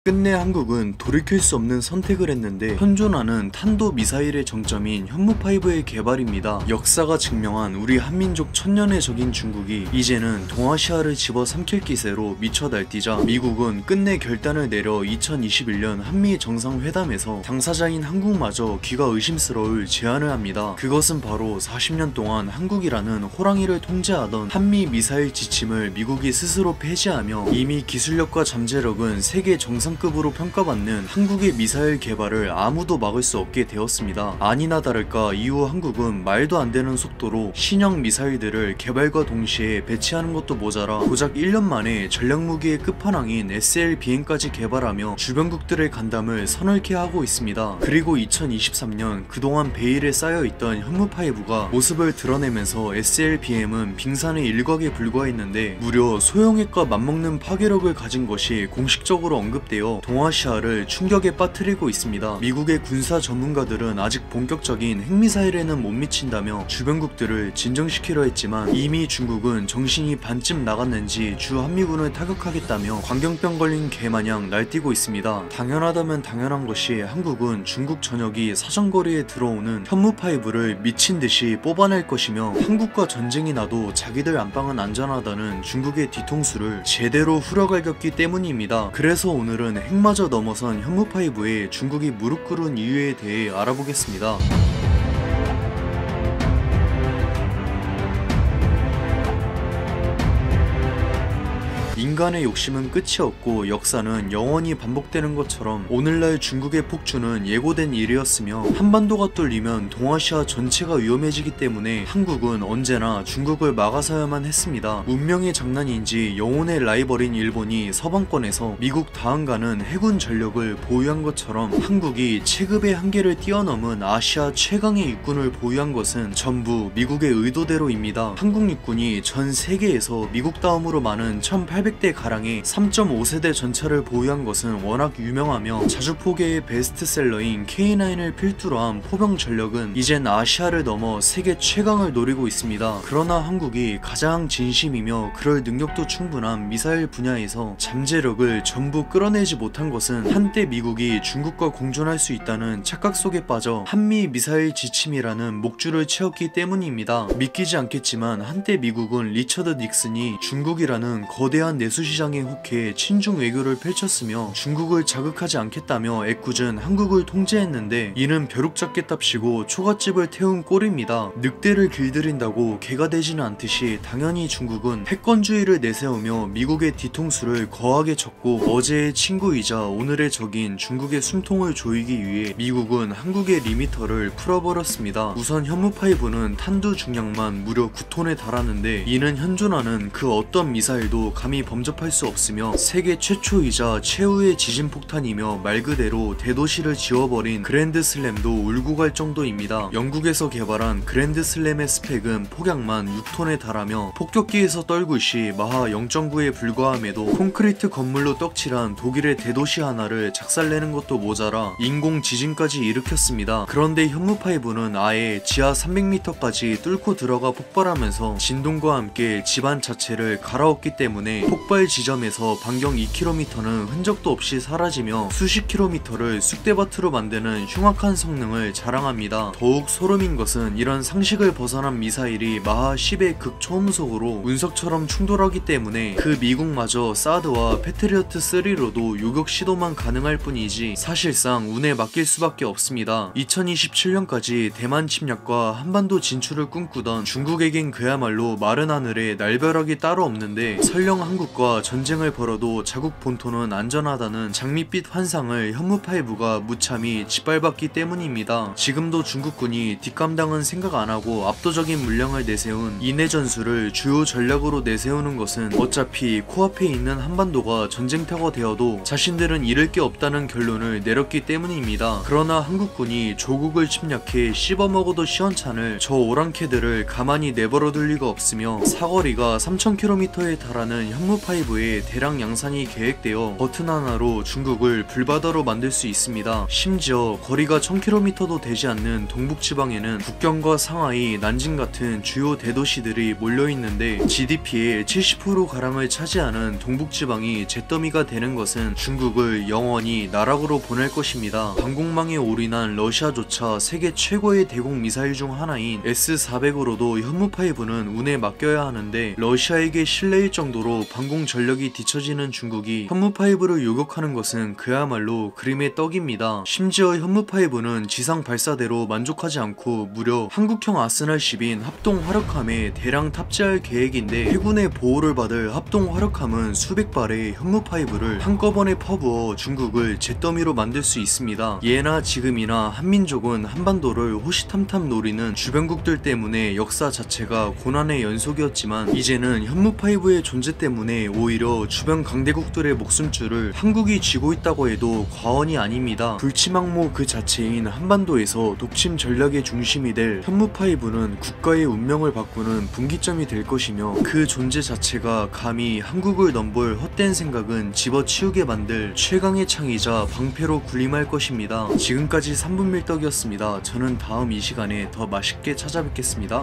끝내 한국은 돌이킬 수 없는 선택을 했는데 현존하는 탄도미사일의 정점인 현무5의 개발입니다. 역사가 증명한 우리 한민족 천년의 적인 중국이 이제는 동아시아를 집어삼킬 기세로 미쳐 날뛰자 미국은 끝내 결단을 내려 2021년 한미 정상회담에서 당사자인 한국마저 귀가 의심스러울 제안을 합니다. 그것은 바로 40년 동안 한국이라는 호랑이를 통제하던 한미 미사일 지침을 미국이 스스로 폐지하며 이미 기술력과 잠재력은 세계 정상급으로 평가받는 한국의 미사일 개발을 아무도 막을 수 없게 되었습니다. 아니나 다를까 이후 한국은 말도 안 되는 속도로 신형 미사일들을 개발과 동시에 배치하는 것도 모자라 고작 1년 만에 전략무기의 끝판왕인 SLBM까지 개발하며 주변국들의 간담을 서늘케 하고 있습니다. 그리고 2023년 그동안 베일에 쌓여있던 현무5가 모습을 드러내면서 SLBM은 빙산의 일각에 불과했는데 무려 소형핵과 맞먹는 파괴력을 가진 것이 공식적으로 언급되어 동아시아를 충격에 빠뜨리고 있습니다. 미국의 군사 전문가들은 아직 본격적인 핵미사일에는 못 미친다며 주변국들을 진정시키려 했지만 이미 중국은 정신이 반쯤 나갔는지 주한미군을 타격하겠다며 광견병 걸린 개마냥 날뛰고 있습니다. 당연하다면 당연한 것이 한국은 중국 전역이 사정거리에 들어오는 현무5를 미친듯이 뽑아낼 것이며 한국과 전쟁이 나도 자기들 안방은 안전하다는 중국의 뒤통수를 제대로 후려갈겼기 때문입니다. 그래서 오늘은 핵마저 넘어선 현무5에 중국이 무릎 꿇은 이유에 대해 알아보겠습니다. 인간의 욕심은 끝이 없고 역사는 영원히 반복되는 것처럼 오늘날 중국의 폭주는 예고된 일이었으며 한반도가 뚫리면 동아시아 전체가 위험해지기 때문에 한국은 언제나 중국을 막아서야만 했습니다. 운명의 장난인지 영혼의 라이벌인 일본이 서방권에서 미국 다음가는 해군 전력을 보유한 것처럼 한국이 체급의 한계를 뛰어넘은 아시아 최강의 육군을 보유한 것은 전부 미국의 의도대로입니다. 한국 육군이 전 세계에서 미국 다음으로 많은 1800대 가량의 3.5세대 전차를 보유한 것은 워낙 유명하며 자주포계의 베스트셀러인 K9을 필두로 한 포병 전력은 이젠 아시아를 넘어 세계 최강을 노리고 있습니다. 그러나 한국이 가장 진심이며 그럴 능력도 충분한 미사일 분야에서 잠재력을 전부 끌어내지 못한 것은 한때 미국이 중국과 공존할 수 있다는 착각 속에 빠져 한미 미사일 지침이라는 목줄을 채웠기 때문입니다. 믿기지 않겠지만 한때 미국은 리처드 닉슨이 중국이라는 거대한 내수시장에 혹해 친중 외교를 펼쳤으며 중국을 자극하지 않겠다며 애꿎은 한국을 통제했는데 이는 벼룩잡개답시고 초가집을 태운 꼴입니다. 늑대를 길들인다고 개가 되지는 않듯이 당연히 중국은 패권주의를 내세우며 미국의 뒤통수를 거하게 쳤고 어제의 친구이자 오늘의 적인 중국의 숨통을 조이기 위해 미국은 한국의 리미터를 풀어버렸습니다. 우선 현무5는 탄두 중량만 무려 9톤에 달하는데 이는 현존하는 그 어떤 미사일도 감히 범접할 수 없으며 세계 최초이자 최후의 지진폭탄이며 말 그대로 대도시를 지워버린 그랜드슬램도 울고 갈 정도입니다. 영국에서 개발한 그랜드슬램의 스펙은 폭약만 6톤에 달하며 폭격기에서 떨구시 마하 0.9에 불과함에도 콘크리트 건물로 떡칠한 독일의 대도시 하나를 작살내는 것도 모자라 인공 지진까지 일으켰습니다. 그런데 현무5는 아예 지하 300m까지 뚫고 들어가 폭발하면서 진동과 함께 집안 자체를 갈아엎기 때문에 폭발 지점에서 반경 2km는 흔적도 없이 사라지며 수십 킬로미터를 쑥대밭으로 만드는 흉악한 성능을 자랑합니다. 더욱 소름인 것은 이런 상식을 벗어난 미사일이 마하 10의 극초음속으로 운석처럼 충돌하기 때문에 그 미국마저 사드와 패트리어트 3로도 요격 시도만 가능할 뿐이지 사실상 운에 맡길 수밖에 없습니다. 2027년까지 대만 침략과 한반도 진출을 꿈꾸던 중국에겐 그야말로 마른 하늘에 날벼락이 따로 없는데 설령 한국과 전쟁을 벌어도 자국 본토는 안전하다는 장밋빛 환상을 현무5가 무참히 짓밟았기 때문입니다. 지금도 중국군이 뒷감당은 생각 안하고 압도적인 물량을 내세운 인해 전술을 주요 전략으로 내세우는 것은 어차피 코앞에 있는 한반도가 전쟁터가 되어도 자신들은 잃을 게 없다는 결론을 내렸기 때문입니다. 그러나 한국군이 조국을 침략해 씹어먹어도 시원찮을 저 오랑캐들을 가만히 내버려둘 리가 없으며 사거리가 3000km에 달하는 현무5 현무5의 대량 양산이 계획되어 버튼 하나로 중국을 불바다로 만들 수 있습니다. 심지어 거리가 1000km도 되지 않는 동북지방에는 북경과 상하이, 난징 같은 주요 대도시들이 몰려있는데 GDP의 70%가량을 차지하는 동북지방이 잿더미가 되는 것은 중국을 영원히 나락으로 보낼 것입니다. 방공망에 올인한 러시아조차 세계 최고의 대공 미사일 중 하나인 S-400으로도 현무5는 운에 맡겨야 하는데 러시아에게 실례일 정도로 방공 전력이 뒤처지는 중국이 현무5를 요격하는 것은 그야말로 그림의 떡입니다. 심지어 현무5는 지상 발사대로 만족하지 않고 무려 한국형 아스날 10인 합동 화력함에 대량 탑재할 계획인데 해군의 보호를 받을 합동 화력함은 수백 발의 현무5를 한꺼번에 퍼부어 중국을 잿더미로 만들 수 있습니다. 예나 지금이나 한민족은 한반도를 호시탐탐 노리는 주변국들 때문에 역사 자체가 고난의 연속이었지만 이제는 현무5의 존재 때문에 오히려 주변 강대국들의 목숨줄을 한국이 쥐고 있다고 해도 과언이 아닙니다. 불치망모 그 자체인 한반도에서 독침 전략의 중심이 될 현무5는 국가의 운명을 바꾸는 분기점이 될 것이며 그 존재 자체가 감히 한국을 넘볼 헛된 생각은 집어치우게 만들 최강의 창이자 방패로 군림할 것입니다. 지금까지 3분 밀떡이었습니다. 저는 다음 이 시간에 더 맛있게 찾아뵙겠습니다.